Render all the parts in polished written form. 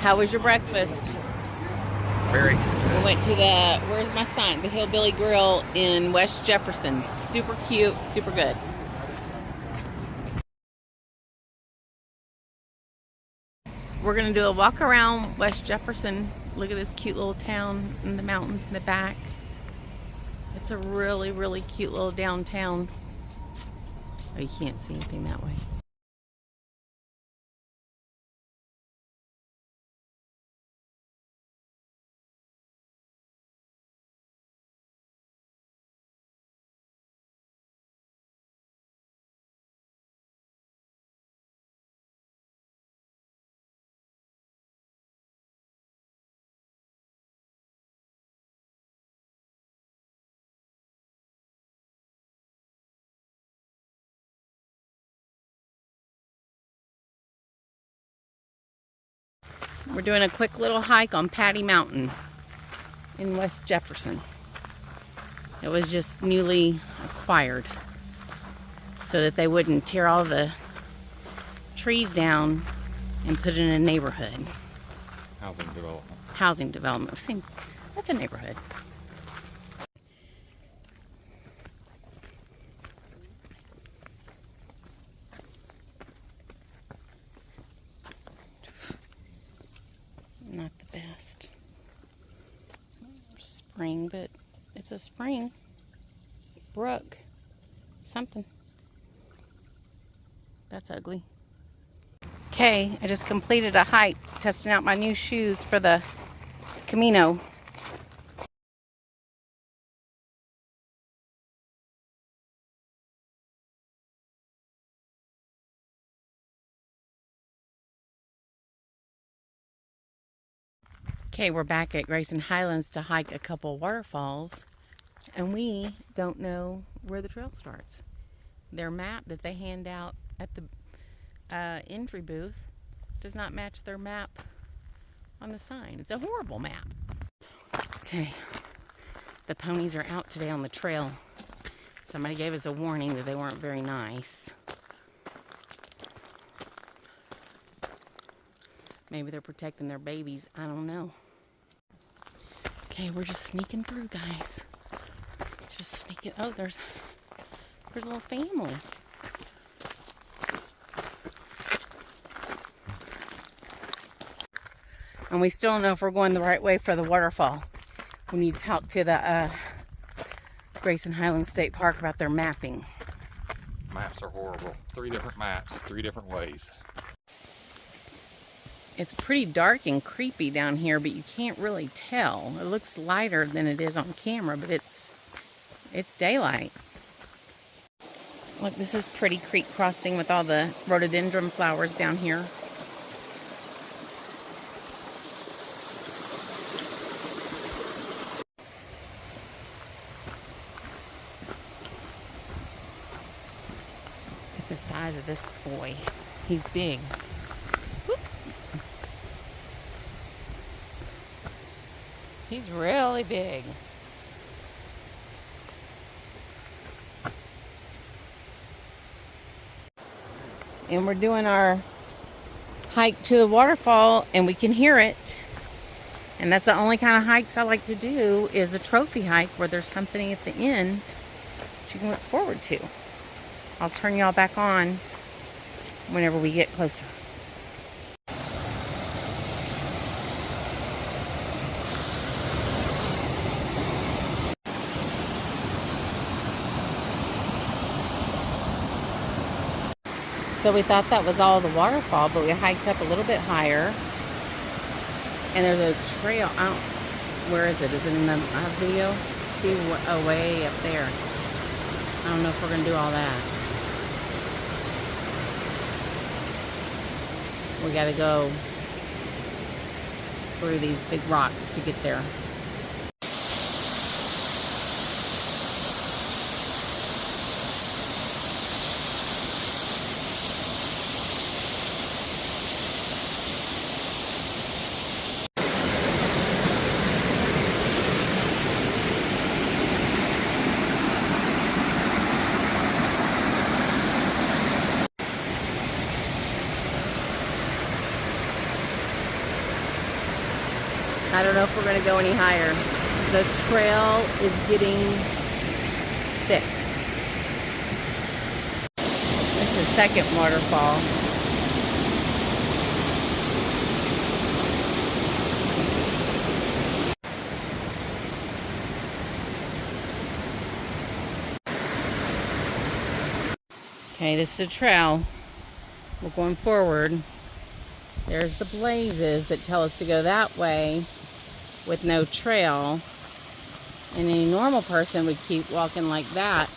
How was your breakfast? Very. We went to the, where's my sign? The Hillbilly Grill in West Jefferson. Super cute, super good. We're going to do a walk around West Jefferson. Look at this cute little town and the mountains in the back. It's a really, really cute little downtown. Oh, you can't see anything that way. We're doing a quick little hike on Patty Mountain in West Jefferson. It was just newly acquired so that they wouldn't tear all the trees down and put it in a neighborhood. Housing development. Housing development. Same. That's a neighborhood. Not the best. Spring, but it's a spring. Brook. Something. That's ugly. Okay, I just completed a hike, testing out my new shoes for the Camino. Okay, we're back at Grayson Highlands to hike a couple waterfalls, and we don't know where the trail starts. Their map that they hand out at the entry booth does not match their map on the sign. It's a horrible map. Okay, the ponies are out today on the trail. Somebody gave us a warning that they weren't very nice. Maybe they're protecting their babies. I don't know. Okay, we're just sneaking through, guys. Just sneaking. Oh, there's a little family. And we still don't know if we're going the right way for the waterfall. We need to talk to the Grayson Highlands State Park about their mapping. Maps are horrible. 3 different maps, 3 different ways. It's pretty dark and creepy down here, but you can't really tell. It looks lighter than it is on camera, but it's daylight. Look, this is pretty creek crossing with all the rhododendron flowers down here. Look at the size of this boy. He's big. Whoop. He's really big. And we're doing our hike to the waterfall, and we can hear it. And that's the only kind of hikes I like to do, is a trophy hike where there's something at the end that you can look forward to. I'll turn y'all back on whenever we get closer. So we thought that was all the waterfall, but we hiked up a little bit higher. And there's a trail. Where is it? Is it in the video? See, way up there. I don't know if we're going to do all that. We got to go through these big rocks to get there. I don't know if we're going to go any higher. The trail is getting thick. This is the second waterfall. Okay, this is a trail. We're going forward. There's the blazes that tell us to go that way with no trail. And any normal person would keep walking like that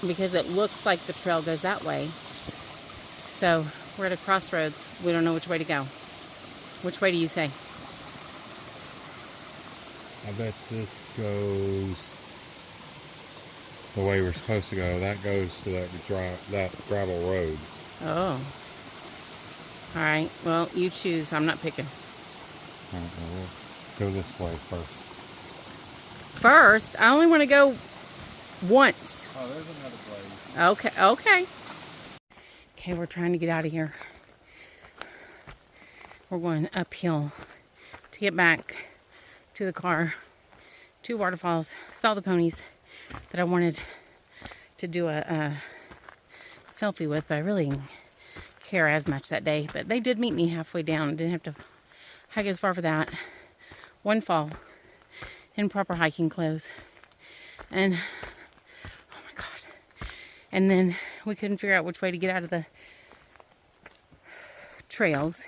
because it looks like the trail goes that way. So we're at a crossroads. We don't know which way to go. Which way do you say? I bet this goes the way we're supposed to go. That goes to that gravel road. Oh. All right. Well, you choose. I'm not picking. All right, well, we'll go this way first. First, I only want to go once. Oh, there's another place. Okay. Okay. Okay, we're trying to get out of here. We're going uphill to get back to the car. 2 waterfalls. Saw the ponies that I wanted to do a selfie with, but I really didn't care as much that day. But they did meet me halfway down. Didn't have to hike as far for that. 1 fall in proper hiking clothes. And, oh my God. And then we couldn't figure out which way to get out of the trails.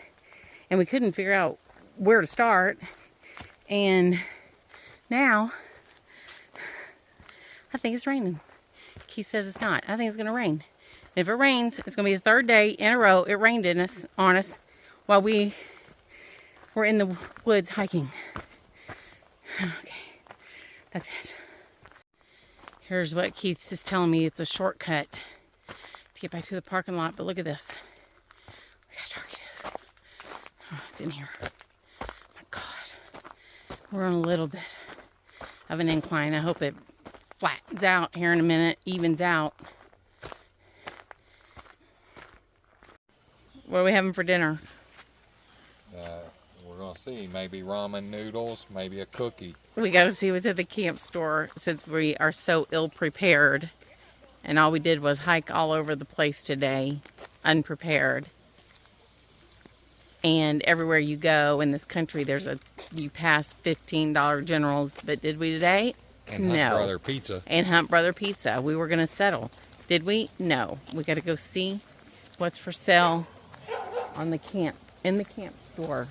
And we couldn't figure out where to start. And now, I think it's raining. Keith says it's not. I think it's going to rain. If it rains, it's going to be the 3rd day in a row it rained on us while we were in the woods hiking. Okay, that's it. Here's what Keith is telling me. It's a shortcut to get back to the parking lot. But look at this. Look how dark it is. Oh, it's in here. Oh my God. We're on a little bit of an incline. I hope it flattens out here in a minute, evens out. What are we having for dinner? We're going to see. Maybe ramen noodles, maybe a cookie. We got to see what's at the camp store since we are so ill prepared. And all we did was hike all over the place today, unprepared. And everywhere you go in this country, you pass $15 generals. But did we today? And No. Hunt Brother Pizza. And Hunt Brother Pizza. We were going to settle. Did we? No. We got to go see what's for sale in the camp store.